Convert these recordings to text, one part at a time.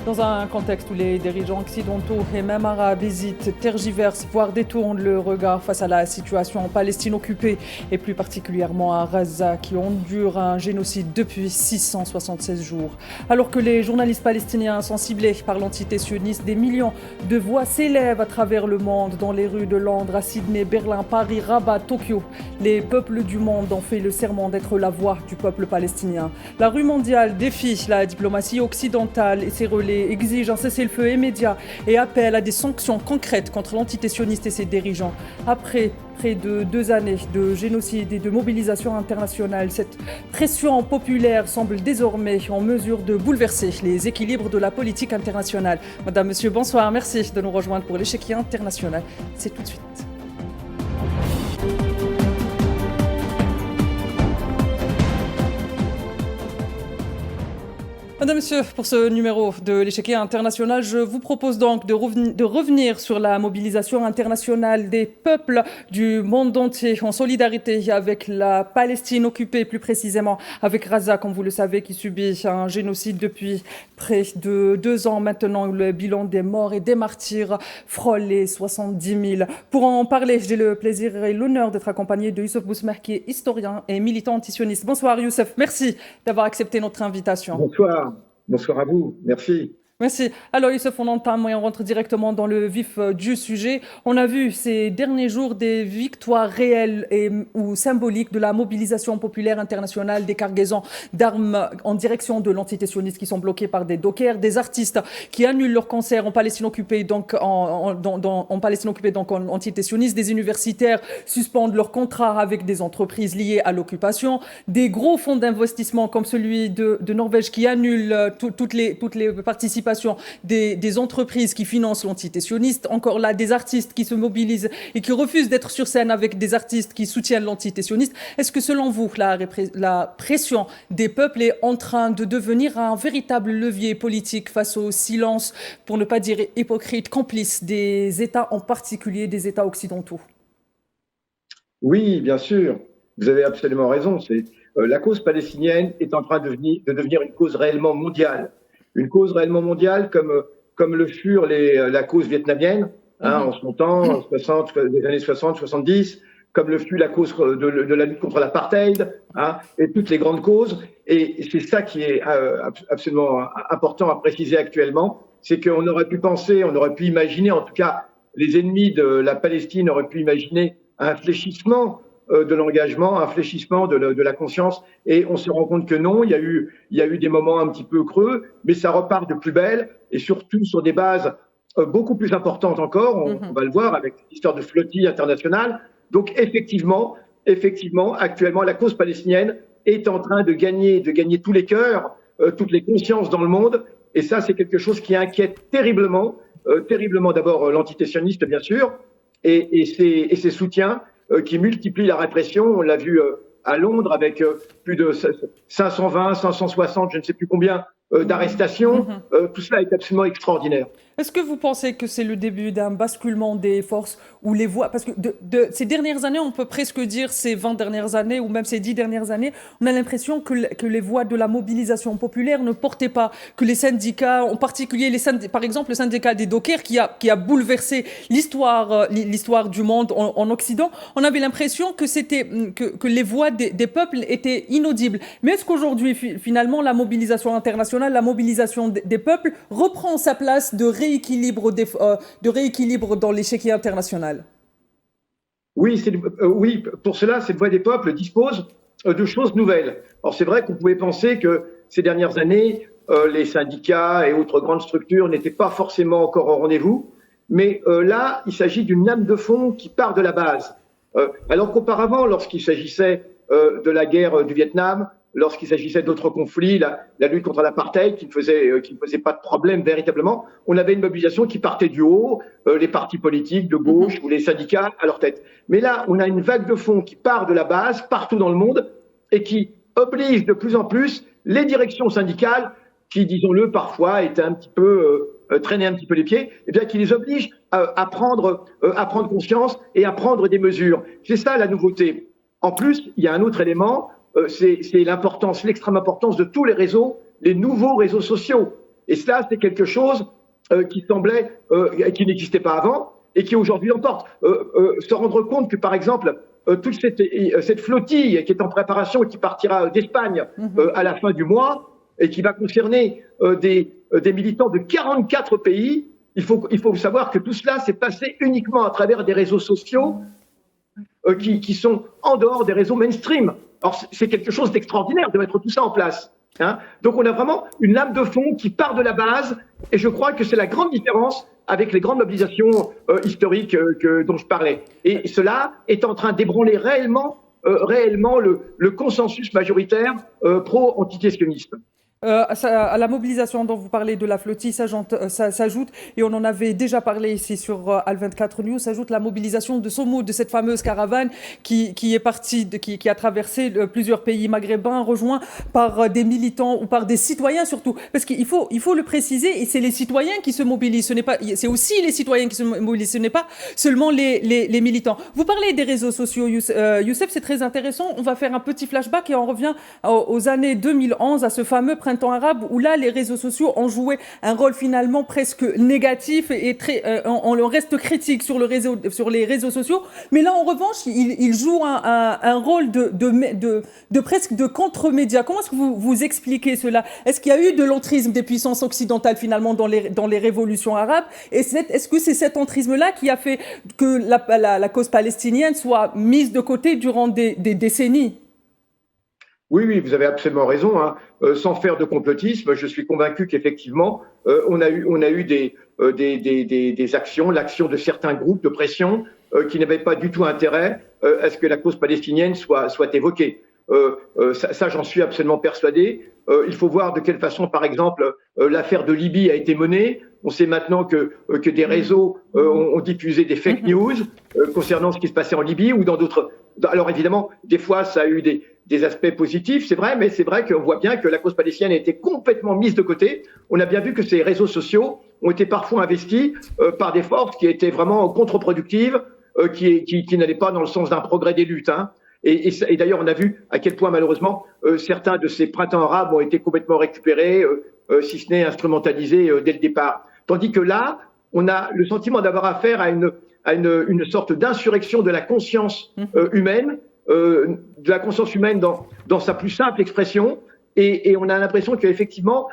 Dans un contexte où les dirigeants occidentaux et même arabes hésitent, tergiversent, voire détournent le regard face à la situation en Palestine occupée et plus particulièrement à Gaza qui endure un génocide depuis 676 jours. Alors que les journalistes palestiniens sont ciblés par l'entité sioniste, des millions de voix s'élèvent à travers le monde dans les rues de Londres, à Sydney, Berlin, Paris, Rabat, Tokyo. Les peuples du monde ont fait le serment d'être la voix du peuple palestinien. La rue mondiale défie la diplomatie occidentale et ses relais exige un cessez-le-feu immédiat et appelle à des sanctions concrètes contre l'entité sioniste et ses dirigeants. Après près de 2 années de génocide et de mobilisation internationale, cette pression populaire semble désormais en mesure de bouleverser les équilibres de la politique internationale. Madame, Monsieur, bonsoir. Merci de nous rejoindre pour l'échiquier international. C'est tout de suite. Madame, Monsieur, pour ce numéro de l'échiquier international, je vous propose donc de revenir sur la mobilisation internationale des peuples du monde entier en solidarité avec la Palestine occupée, plus précisément avec Gaza, comme vous le savez, qui subit un génocide depuis près de 2 ans maintenant. Le bilan des morts et des martyrs frôle les 70 000. Pour en parler, j'ai le plaisir et l'honneur d'être accompagné de Youssef Bousmer, qui est historien et militant antisioniste. Bonsoir Youssef, merci d'avoir accepté notre invitation. Bonsoir. Bonsoir à vous, merci. Merci. Alors Youssef, on entame et on rentre directement dans le vif du sujet. On a vu ces derniers jours des victoires réelles ou symboliques de la mobilisation populaire internationale, des cargaisons d'armes en direction de l'entité sioniste qui sont bloquées par des dockers, des artistes qui annulent leurs concerts en Palestine occupée, donc en Palestine occupée, donc en entité sioniste, des universitaires suspendent leurs contrats avec des entreprises liées à l'occupation, des gros fonds d'investissement comme celui de Norvège qui annulent toutes les participations des entreprises qui financent l'entité sioniste, encore là des artistes qui se mobilisent et qui refusent d'être sur scène avec des artistes qui soutiennent l'entité sioniste. Est-ce que selon vous, la pression des peuples est en train de devenir un véritable levier politique face au silence, pour ne pas dire hypocrite, complice des États, en particulier des États occidentaux? Oui, bien sûr, vous avez absolument raison. La cause palestinienne est en train de devenir une cause réellement mondiale. Une cause réellement mondiale comme le furent la cause vietnamienne en son temps, des années 60, 70, comme le fut la cause de la lutte contre l'apartheid, et toutes les grandes causes. Et c'est ça qui est absolument important à préciser actuellement, c'est qu'on aurait pu penser, on aurait pu imaginer, en tout cas les ennemis de la Palestine auraient pu imaginer un fléchissement de l'engagement, un fléchissement de la conscience, et on se rend compte que non, il y a eu des moments un petit peu creux, mais ça repart de plus belle, et surtout sur des bases beaucoup plus importantes encore, on va le voir avec l'histoire de flottille internationale. Donc effectivement, actuellement, la cause palestinienne est en train de gagner tous les cœurs, toutes les consciences dans le monde, et ça c'est quelque chose qui inquiète terriblement d'abord l'entité sioniste bien sûr, et ses soutiens, qui multiplie la répression. On l'a vu à Londres avec plus de 520, 560, je ne sais plus combien d'arrestations. Tout cela est absolument extraordinaire. Est-ce que vous pensez que c'est le début d'un basculement des forces où les voix, parce que ces dernières années, on peut presque dire ces 20 dernières années ou même ces 10 dernières années, on a l'impression que les voix de la mobilisation populaire ne portaient pas, que les syndicats, en particulier par exemple le syndicat des dockers qui a bouleversé l'histoire du monde en Occident, on avait l'impression que les voix des peuples étaient inaudibles. Mais est-ce qu'aujourd'hui, finalement, la mobilisation internationale, la mobilisation des peuples reprend sa place de rééquilibre dans l'échiquier international? Oui, pour cela, cette voix des peuples dispose de choses nouvelles. Alors c'est vrai qu'on pouvait penser que ces dernières années, les syndicats et autres grandes structures n'étaient pas forcément encore au rendez-vous, mais là, il s'agit d'une lame de fond qui part de la base. Alors qu'auparavant, lorsqu'il s'agissait de la guerre du Vietnam, lorsqu'il s'agissait d'autres conflits, la lutte contre l'apartheid qui ne faisait pas de problème véritablement, on avait une mobilisation qui partait du haut, les partis politiques de gauche ou les syndicats à leur tête. Mais là, on a une vague de fond qui part de la base, partout dans le monde, et qui oblige de plus en plus les directions syndicales, qui, disons-le, parfois étaient un petit peu traînaient un petit peu les pieds, et bien qui les oblige à prendre conscience et à prendre des mesures. C'est ça la nouveauté. En plus, il y a un autre élément, c'est l'extrême importance de tous les réseaux, les nouveaux réseaux sociaux. Et cela, c'est quelque chose qui semblait, qui n'existait pas avant et qui aujourd'hui l'emporte. Se rendre compte que, par exemple, toute cette flottille qui est en préparation et qui partira d'Espagne à la fin du mois et qui va concerner des militants de 44 pays, il faut savoir que tout cela s'est passé uniquement à travers des réseaux sociaux qui sont en dehors des réseaux mainstream. Alors, c'est quelque chose d'extraordinaire de mettre tout ça en place. Hein. Donc, on a vraiment une lame de fond qui part de la base, et je crois que c'est la grande différence avec les grandes mobilisations historiques dont je parlais. Et cela est en train d'ébranler réellement le consensus majoritaire pro-antisésionisme. À la mobilisation dont vous parlez de la flottille s'ajoute, et on en avait déjà parlé ici sur Al24 News, s'ajoute la mobilisation de Somoud, de cette fameuse caravane qui est partie, qui a traversé plusieurs pays maghrébins, rejoint par des militants ou par des citoyens surtout. Parce qu'il faut le préciser, et c'est les citoyens qui se mobilisent, c'est aussi les citoyens qui se mobilisent, ce n'est pas seulement les militants. Vous parlez des réseaux sociaux, Youssef, c'est très intéressant. On va faire un petit flashback et on revient aux années 2011, à ce fameux printemps arabe, où là, les réseaux sociaux ont joué un rôle finalement presque négatif et on reste critique sur les réseaux sociaux. Mais là, en revanche, ils jouent un rôle de presque de contre-média. Comment est-ce que vous expliquez cela? Est-ce qu'il y a eu de l'entrisme des puissances occidentales finalement dans les révolutions arabes? Et est-ce que c'est cet entrisme-là qui a fait que la cause palestinienne soit mise de côté durant des décennies? Oui, vous avez absolument raison. Hein. Sans faire de complotisme, je suis convaincu qu'effectivement, on a eu des actions, l'action de certains groupes de pression qui n'avaient pas du tout intérêt à ce que la cause palestinienne soit évoquée. Ça, j'en suis absolument persuadé. Il faut voir de quelle façon, par exemple, l'affaire de Libye a été menée. On sait maintenant que des réseaux ont diffusé des fake news concernant ce qui se passait en Libye ou dans d'autres. Alors évidemment, des fois, ça a eu des aspects positifs, c'est vrai, mais c'est vrai qu'on voit bien que la cause palestinienne a été complètement mise de côté. On a bien vu que ces réseaux sociaux ont été parfois investis par des forces qui étaient vraiment contre-productives, qui n'allaient pas dans le sens d'un progrès des luttes. Hein. Et d'ailleurs, on a vu à quel point, malheureusement, certains de ces printemps arabes ont été complètement récupérés, si ce n'est instrumentalisés dès le départ. Tandis que là, on a le sentiment d'avoir affaire à une sorte d'insurrection de la conscience humaine, de la conscience humaine dans sa plus simple expression, et on a l'impression qu'effectivement,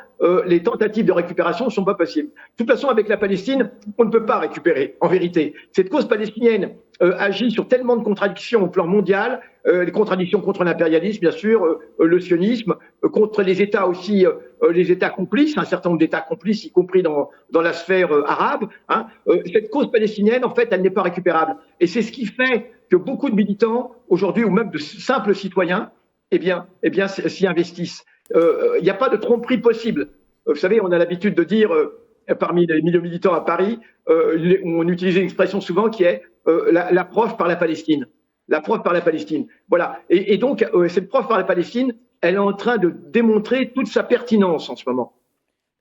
les tentatives de récupération ne sont pas possibles. De toute façon, avec la Palestine, on ne peut pas récupérer, en vérité. Cette cause palestinienne agit sur tellement de contradictions au plan mondial, les contradictions contre l'impérialisme, bien sûr, le sionisme, contre les États aussi, les États complices, un certain nombre d'États complices, y compris dans la sphère arabe. Hein. Cette cause palestinienne, en fait, elle n'est pas récupérable. Et c'est ce qui fait que beaucoup de militants, aujourd'hui, ou même de simples citoyens, eh bien, s'y investissent. Il n'y a pas de tromperie possible. Vous savez, on a l'habitude de dire, parmi les milieux militants à Paris, on utilise une expression souvent qui est la preuve par la Palestine. La preuve par la Palestine. Voilà. Et donc, cette preuve par la Palestine, elle est en train de démontrer toute sa pertinence en ce moment.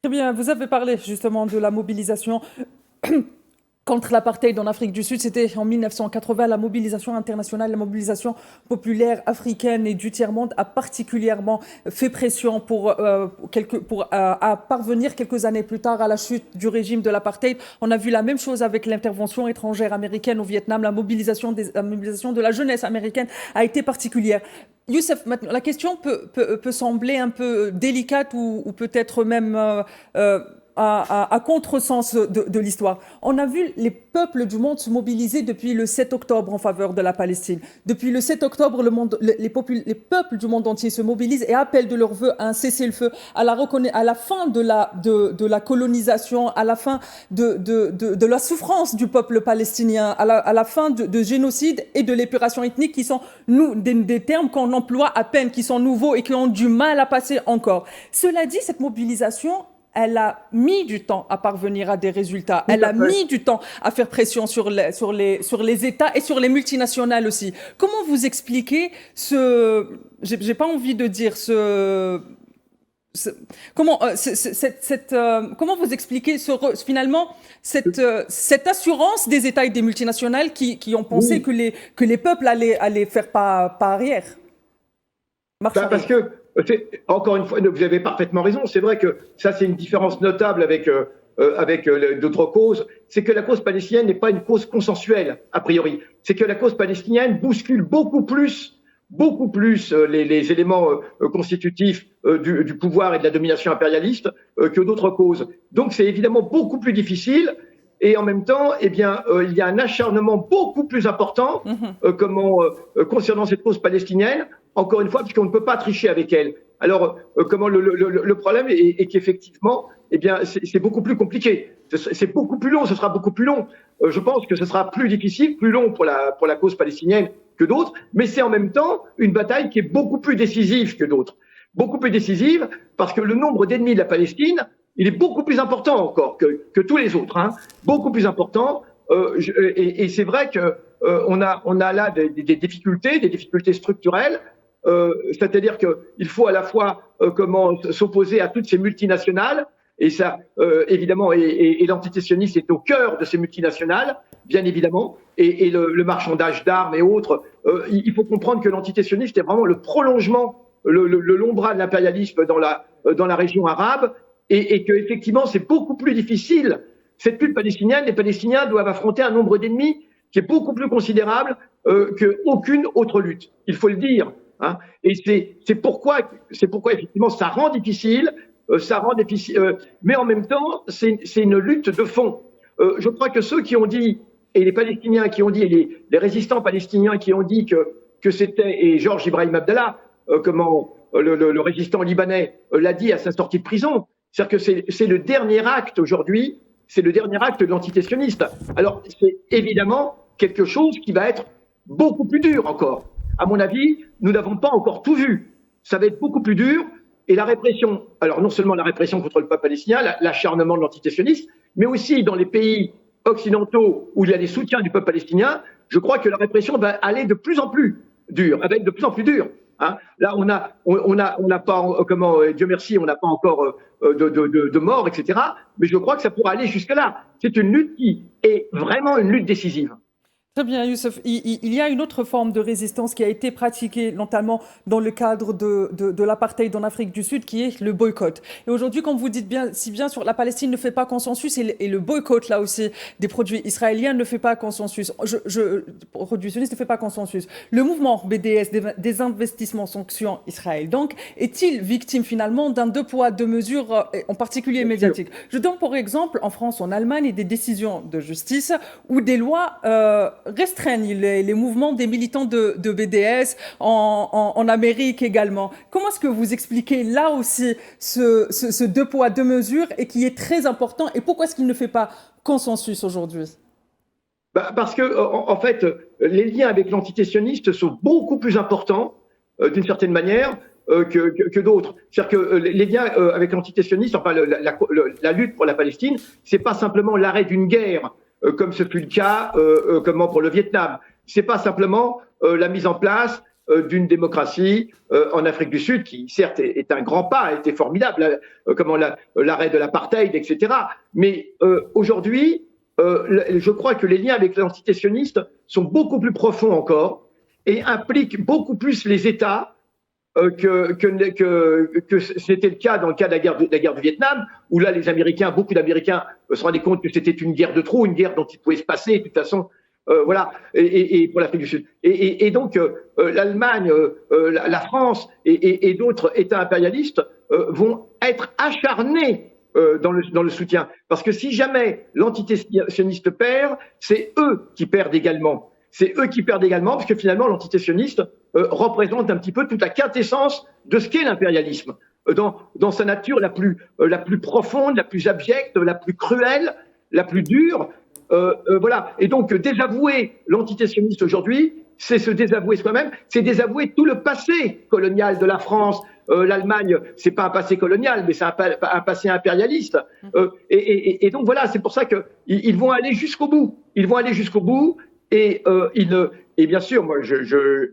Très bien. Vous avez parlé justement de la mobilisation contre l'apartheid en Afrique du Sud. C'était en 1980. La mobilisation internationale, la mobilisation populaire africaine et du tiers-monde a particulièrement fait pression à parvenir quelques années plus tard à la chute du régime de l'apartheid. On a vu la même chose avec l'intervention étrangère américaine au Vietnam. La mobilisation de la jeunesse américaine a été particulière. Youssef, maintenant, la question peut sembler un peu délicate ou peut-être même à contresens de l'histoire. On a vu les peuples du monde se mobiliser depuis le 7 octobre en faveur de la Palestine. Depuis le 7 octobre, les peuples du monde entier se mobilisent et appellent de leur vœu un cessez-le-feu, à la fin de la colonisation, à la fin de la souffrance du peuple palestinien, à la fin de génocide et de l'épuration ethnique, qui sont des termes qu'on emploie à peine, qui sont nouveaux et qui ont du mal à passer encore. Cela dit, cette mobilisation, elle a mis du temps à parvenir à des résultats. Elle a mis du temps à faire pression sur les États et sur les multinationales aussi. Comment vous expliquez j'ai pas envie de dire comment vous expliquez finalement cette assurance des États et des multinationales qui ont pensé que les peuples allaient faire pas arrière? Parce que Encore une fois, vous avez parfaitement raison. C'est vrai que ça, c'est une différence notable avec d'autres causes. C'est que la cause palestinienne n'est pas une cause consensuelle, a priori. C'est que la cause palestinienne bouscule beaucoup plus les éléments constitutifs du pouvoir et de la domination impérialiste que d'autres causes. Donc, c'est évidemment beaucoup plus difficile. Et en même temps, eh bien, il y a un acharnement beaucoup plus important concernant cette cause palestinienne, encore une fois, puisqu'on ne peut pas tricher avec elle. Alors, le problème est qu'effectivement, eh bien, c'est beaucoup plus compliqué. C'est beaucoup plus long, ce sera beaucoup plus long. Je pense que ce sera plus difficile, plus long pour la cause palestinienne que d'autres, mais c'est en même temps une bataille qui est beaucoup plus décisive que d'autres. Beaucoup plus décisive parce que le nombre d'ennemis de la Palestine, il est beaucoup plus important encore que tous les autres, hein, beaucoup plus important. Et c'est vrai que on a là des difficultés structurelles. C'est-à-dire qu'il faut à la fois s'opposer à toutes ces multinationales, et ça, évidemment, et l'antisémitisme est au cœur de ces multinationales, bien évidemment, et le marchandage d'armes et autres. Il faut comprendre que l'antisémitisme est vraiment le prolongement, le long bras de l'impérialisme dans la région arabe, et que effectivement c'est beaucoup plus difficile. Cette lutte palestinienne, les Palestiniens doivent affronter un nombre d'ennemis qui est beaucoup plus considérable qu'aucune autre lutte. Il faut le dire. Hein. Et c'est pourquoi effectivement ça rend difficile, mais en même temps c'est une lutte de fond. Je crois que ceux qui ont dit, et les Palestiniens qui ont dit, et les résistants palestiniens qui ont dit que c'était, et Georges Ibrahim Abdallah, le résistant libanais l'a dit à sa sortie de prison, c'est-à-dire que c'est le dernier acte aujourd'hui, c'est le dernier acte de l'entité sioniste. Alors c'est évidemment quelque chose qui va être beaucoup plus dur encore. À mon avis, nous n'avons pas encore tout vu. Ça va être beaucoup plus dur. Et la répression, alors non seulement la répression contre le peuple palestinien, l'acharnement de l'entité sioniste, mais aussi dans les pays occidentaux où il y a des soutiens du peuple palestinien, je crois que la répression va aller de plus en plus dure, elle va être de plus en plus dure. Hein. Là, on n'a pas, Dieu merci, on n'a pas encore de morts, etc. Mais je crois que ça pourra aller jusque-là. C'est une lutte qui est vraiment une lutte décisive. Très bien, Youssef. Il y a une autre forme de résistance qui a été pratiquée notamment dans le cadre de l'apartheid en Afrique du Sud, qui est le boycott. Et aujourd'hui, comme vous dites bien, si bien sûr la Palestine ne fait pas consensus et le boycott là aussi des produits israéliens ne fait pas consensus. Produits sionistes ne fait pas consensus. Le mouvement BDS, des investissements sanctions Israël, donc, est-il victime finalement d'un deux poids, deux mesures, en particulier médiatique? Je donne pour exemple en France, en Allemagne, des décisions de justice ou des lois restreignent les mouvements des militants de BDS en Amérique également. Comment est-ce que vous expliquez là aussi ce deux poids, deux mesures et qui est très important, et pourquoi est-ce qu'il ne fait pas consensus aujourd'hui? Parce que, en fait, les liens avec l'entité sioniste sont beaucoup plus importants, d'une certaine manière, que d'autres. C'est-à-dire que les liens avec l'entité sioniste, enfin la lutte pour la Palestine, c'est pas simplement l'arrêt d'une guerre, comme ce fut le cas pour le Vietnam. C'est pas simplement la mise en place d'une démocratie en Afrique du Sud, qui certes est un grand pas, a été formidable, l'arrêt de l'apartheid, etc. Mais aujourd'hui, je crois que les liens avec l'entité sioniste sont beaucoup plus profonds encore et impliquent beaucoup plus les États que c'était le cas dans le cas de la guerre du Vietnam, où là, beaucoup d'Américains se rendaient compte que c'était une guerre de trop, une guerre dont il pouvait se passer, de toute façon, voilà, et pour l'Afrique du Sud. Et donc, l'Allemagne, la France et d'autres États impérialistes vont être acharnés dans le soutien. Parce que si jamais l'entité sioniste perd, c'est eux qui perdent également. C'est eux qui perdent également, parce que finalement, l'entité sioniste représente un petit peu toute la quintessence de ce qu'est l'impérialisme, dans sa nature la plus profonde, la plus abjecte, la plus cruelle, la plus dure. Voilà. Et donc, désavouer l'entité sioniste aujourd'hui, c'est se désavouer soi-même, c'est désavouer tout le passé colonial de la France. L'Allemagne, c'est pas un passé colonial, mais c'est un passé impérialiste. Et donc voilà, c'est pour ça qu'ils vont aller jusqu'au bout. Ils vont aller jusqu'au bout. Et bien sûr, moi,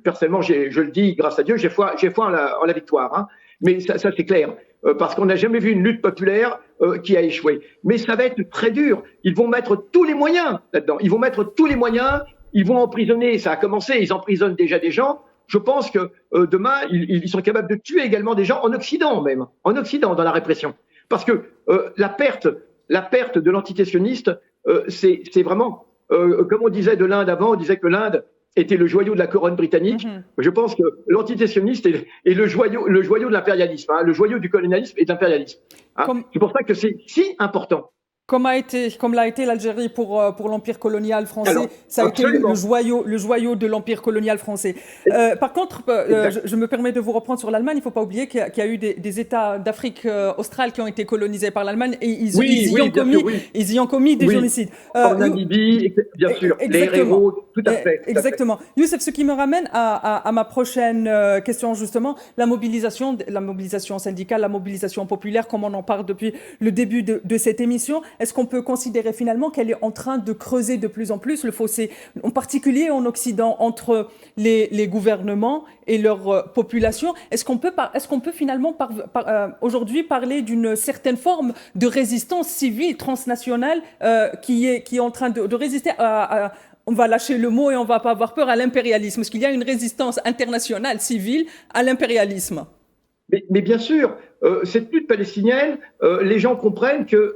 personnellement, je le dis, grâce à Dieu, j'ai foi en la victoire. Hein. Mais ça c'est clair, parce qu'on n'a jamais vu une lutte populaire qui a échoué. Mais ça va être très dur. Ils vont mettre tous les moyens là-dedans. Ils vont mettre tous les moyens. Ils vont emprisonner. Ça a commencé. Ils emprisonnent déjà des gens. je pense que demain, ils sont capables de tuer également des gens en Occident même, en Occident, dans la répression. Parce que la perte de l'entité sioniste, c'est vraiment, comme on disait de l'Inde avant, on disait que l'Inde était le joyau de la couronne britannique. Je pense que l'entité sioniste est le joyau de l'impérialisme, hein, le joyau du colonialisme et de l'impérialisme. Hein. C'est pour ça que c'est si important. Comme l'a été l'Algérie pour l'Empire colonial français, Alors, ça a été absolument. le joyau de l'Empire colonial français. Par contre, je me permets de vous reprendre sur l'Allemagne. Il ne faut pas oublier qu'il y a eu des États d'Afrique australe qui ont été colonisés par l'Allemagne et ils y ont commis des génocides. En Namibie, bien sûr, les héros, tout à fait. Exactement. Youssef, ce qui me ramène à ma prochaine question, justement, la mobilisation syndicale, la mobilisation populaire, comme on en parle depuis le début de cette émission. Est-ce qu'on peut considérer finalement qu'elle est en train de creuser de plus en plus le fossé, en particulier en Occident, entre les gouvernements et leur population? Est-ce qu'on peut finalement aujourd'hui parler d'une certaine forme de résistance civile transnationale qui est en train de résister on va lâcher le mot et on va pas avoir peur à l'impérialisme? Est-ce qu'il y a une résistance internationale civile à l'impérialisme? Mais bien sûr, cette lutte palestinienne, les gens comprennent que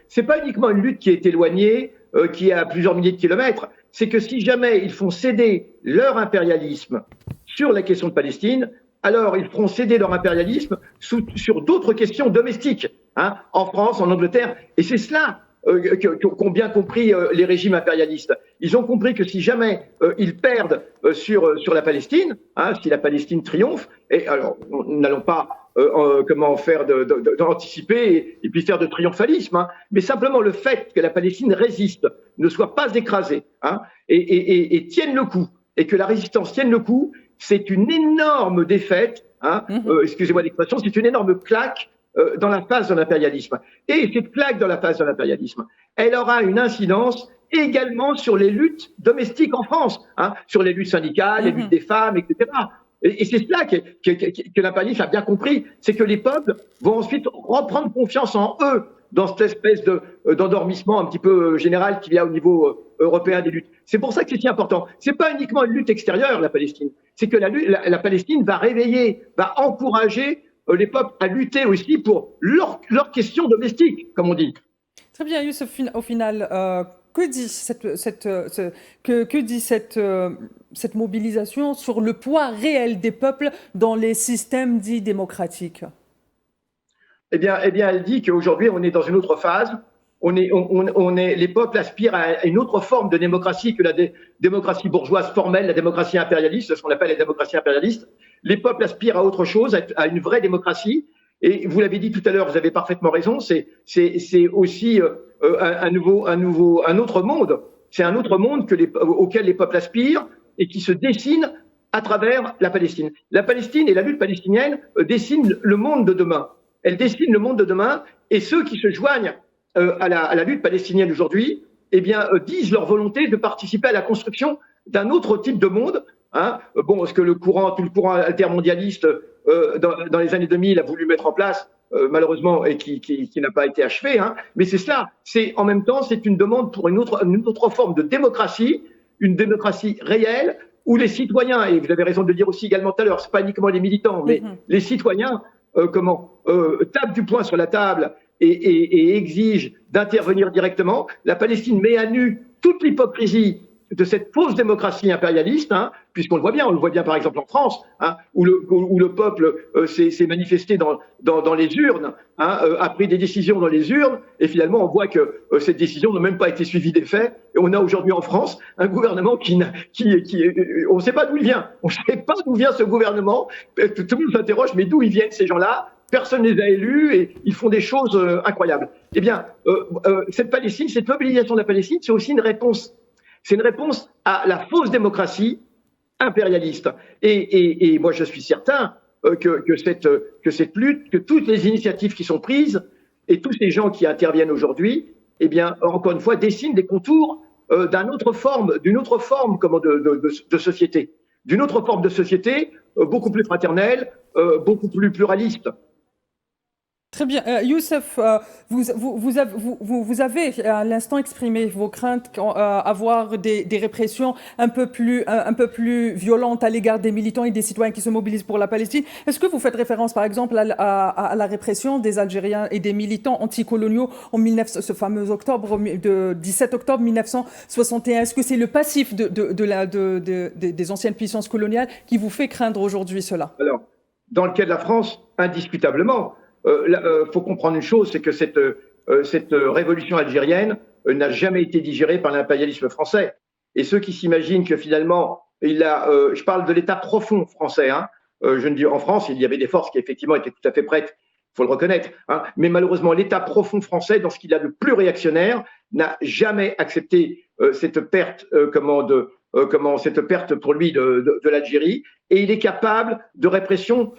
c'est pas uniquement une lutte qui est éloignée, qui est à plusieurs milliers de kilomètres. C'est que si jamais ils font céder leur impérialisme sur la question de Palestine, alors ils feront céder leur impérialisme sur d'autres questions domestiques, hein, en France, en Angleterre. Et c'est cela qu'ont bien compris les régimes impérialistes. Ils ont compris que si jamais ils perdent sur la Palestine, hein, si la Palestine triomphe, et alors nous n'allons pas comment faire d'anticiper et puis faire de triomphalisme, hein, mais simplement le fait que la Palestine résiste, ne soit pas écrasée, hein, et tienne le coup, et que la résistance tienne le coup, c'est une énorme défaite, hein, excusez-moi l'expression, c'est une énorme claque dans la phase de l'impérialisme. Et cette claque dans la phase de l'impérialisme, elle aura une incidence également sur les luttes domestiques en France, hein, sur les luttes syndicales, les luttes des femmes, etc. Et c'est cela que l'impérialisme a bien compris, c'est que les peuples vont ensuite reprendre confiance en eux dans cette espèce d'endormissement un petit peu général qu'il y a au niveau européen des luttes. C'est pour ça que c'est si important. C'est pas uniquement une lutte extérieure, la Palestine. C'est que la Palestine va réveiller, va encourager les peuples à lutter aussi pour leurs questions domestiques, comme on dit. Très bien, Youssef, au final, que dit cette mobilisation sur le poids réel des peuples dans les systèmes dits démocratiques? Eh bien, elle dit qu'aujourd'hui, on est dans une autre phase. Les peuples aspirent à une autre forme de démocratie que la démocratie bourgeoise formelle, la démocratie impérialiste, ce qu'on appelle la démocratie impérialiste. Les peuples aspirent à autre chose, à une vraie démocratie. Et vous l'avez dit tout à l'heure, vous avez parfaitement raison. C'est aussi un autre monde. C'est un autre monde auquel les peuples aspirent et qui se dessine à travers la Palestine. La Palestine et la lutte palestinienne dessinent le monde de demain. Elle dessine le monde de demain, et ceux qui se joignent à la lutte palestinienne aujourd'hui, eh bien, disent leur volonté de participer à la construction d'un autre type de monde. Hein. Bon, parce que tout le courant altermondialiste dans les années 2000 a voulu mettre en place, malheureusement, et qui n'a pas été achevé. Hein. Mais c'est cela. En même temps, c'est une demande pour une autre forme de démocratie, une démocratie réelle, où les citoyens, et vous avez raison de le dire aussi également tout à l'heure, c'est pas uniquement les militants, mais les citoyens, tapent du poing sur la table et exige d'intervenir directement. La Palestine met à nu toute l'hypocrisie de cette fausse démocratie impérialiste, hein, puisqu'on le voit bien par exemple en France, hein, où le peuple s'est manifesté dans les urnes, hein, a pris des décisions dans les urnes, et finalement on voit que cette décision n'a même pas été suivie des faits, et on a aujourd'hui en France un gouvernement on ne sait pas d'où il vient, on ne sait pas d'où vient ce gouvernement, tout le monde s'interroge, mais d'où ils viennent ces gens-là? Personne ne les a élus et ils font des choses incroyables. Eh bien, cette mobilisation de la Palestine, c'est aussi une réponse. C'est une réponse à la fausse démocratie impérialiste. Et moi, je suis certain que cette lutte, que toutes les initiatives qui sont prises et tous ces gens qui interviennent aujourd'hui, eh bien, encore une fois, dessinent des contours d'une autre forme de société. D'une autre forme de société beaucoup plus fraternelle, beaucoup plus pluraliste. Très bien. Youssef, vous avez à l'instant exprimé vos craintes avoir des répressions un peu plus violentes à l'égard des militants et des citoyens qui se mobilisent pour la Palestine. Est-ce que vous faites référence, par exemple, à la répression des Algériens et des militants anticoloniaux ce fameux 17 octobre 1961? Est-ce que c'est le passif des anciennes puissances coloniales qui vous fait craindre aujourd'hui cela? Alors, dans le cas de la France, indiscutablement. Faut comprendre une chose, c'est que cette révolution algérienne n'a jamais été digérée par l'impérialisme français. Et ceux qui s'imaginent que finalement, je parle de l'État profond français. Hein, je ne dis en France, il y avait des forces qui effectivement étaient tout à fait prêtes, il faut le reconnaître. Hein, mais malheureusement, l'État profond français, dans ce qu'il a de plus réactionnaire, n'a jamais accepté cette perte, cette perte pour lui de l'Algérie. Et il est capable de répression.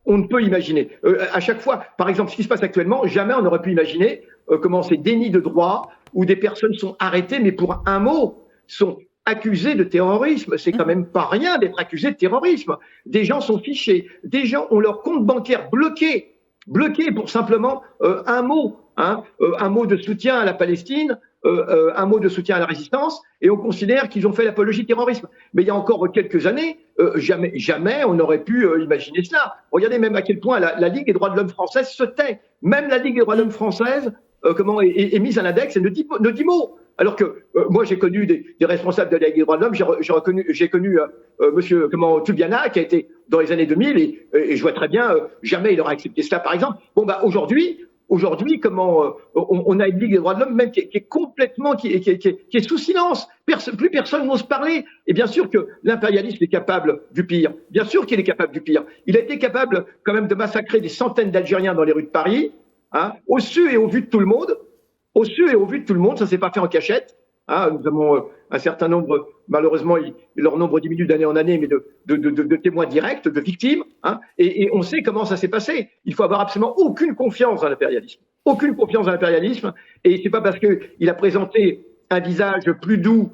On ne peut imaginer. À chaque fois, par exemple, ce qui se passe actuellement, jamais on n'aurait pu imaginer comment ces dénis de droit où des personnes sont arrêtées, mais pour un mot, sont accusées de terrorisme. C'est quand même pas rien d'être accusé de terrorisme. Des gens sont fichés. Des gens ont leur compte bancaire bloqué pour simplement un mot, hein, un mot de soutien à la Palestine, un mot de soutien à la résistance, et on considère qu'ils ont fait l'apologie du terrorisme. Mais il y a encore quelques années, jamais on n'aurait pu imaginer cela. Regardez même à quel point la Ligue des droits de l'homme française se tait. Même la Ligue des droits de l'homme française est mise à l'index et ne dit mot. Alors que moi j'ai connu des responsables de la Ligue des droits de l'homme, j'ai connu monsieur Tubiana qui a été dans les années 2000 et je vois très bien jamais il aura accepté cela par exemple. Bon bah aujourd'hui on a une Ligue des droits de l'homme même qui est complètement qui est sous silence. Plus personne n'ose parler. Et bien sûr que l'impérialisme est capable du pire. Bien sûr qu'il est capable du pire. Il a été capable quand même de massacrer des centaines d'Algériens dans les rues de Paris, hein, au su et au vu de tout le monde. Au su et au vu de tout le monde, ça s'est pas fait en cachette. Hein, nous avons un certain nombre, malheureusement, leur nombre diminue d'année en année, mais de témoins directs, de victimes. Hein, et on sait comment ça s'est passé. Il faut avoir absolument aucune confiance dans l'impérialisme. Aucune confiance dans l'impérialisme. Et c'est pas parce qu'il a présenté un visage plus doux,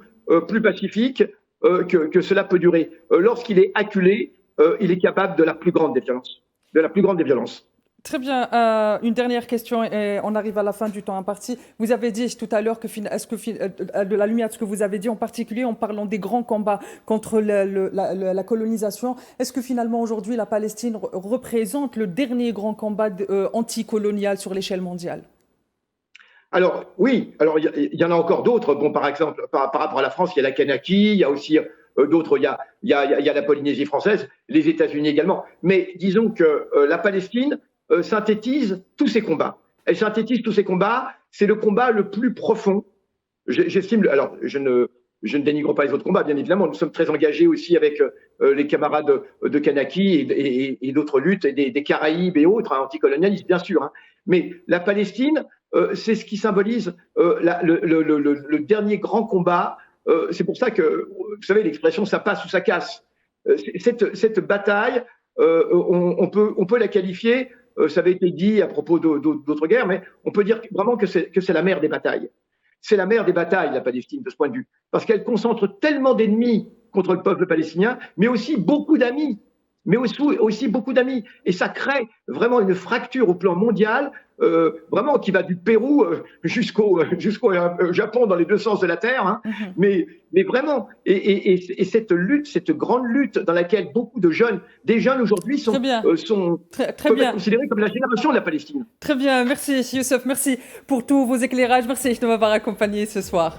plus pacifique, que cela peut durer. Lorsqu'il est acculé, il est capable de la plus grande des violences. De la plus grande des violences. Très bien. Une dernière question et on arrive à la fin du temps imparti. Vous avez dit tout à l'heure de la lumière de ce que vous avez dit, en particulier en parlant des grands combats contre la colonisation, est-ce que finalement aujourd'hui la Palestine représente le dernier grand combat anticolonial sur l'échelle mondiale? Alors oui, alors il y en a encore d'autres. Bon, par exemple, par rapport à la France, il y a la Kanaki, il y a aussi d'autres, il y a la Polynésie française, les États-Unis également. Mais disons que la Palestine synthétise tous ces combats. Elle synthétise tous ces combats. C'est le combat le plus profond. J'estime. Alors, je ne dénigre pas les autres combats, bien évidemment. Nous sommes très engagés aussi avec les camarades de Kanaki et d'autres luttes, et des Caraïbes et autres, hein, anticolonialistes, bien sûr. Hein. Mais la Palestine, c'est ce qui symbolise le dernier grand combat. C'est pour ça que, vous savez, l'expression « ça passe ou ça casse ». Cette bataille, on peut la qualifier. Ça avait été dit à propos d'autres guerres, mais on peut dire vraiment que c'est la mère des batailles. C'est la mère des batailles, la Palestine, de ce point de vue, parce qu'elle concentre tellement d'ennemis contre le peuple palestinien, mais aussi beaucoup d'amis. Et ça crée vraiment une fracture au plan mondial, vraiment qui va du Pérou jusqu'au Japon dans les deux sens de la terre. Hein. Mais vraiment, et cette lutte, cette grande lutte dans laquelle beaucoup de jeunes, des jeunes aujourd'hui peuvent être considérés comme la génération de la Palestine. Très bien, merci Youssef, merci pour tous vos éclairages, merci de m'avoir accompagné ce soir.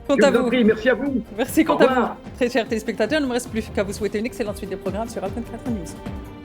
Merci à vous. Merci, quant à vous. Très chers téléspectateurs, il ne me reste plus qu'à vous souhaiter une excellente suite des programmes sur Alpha 24 News.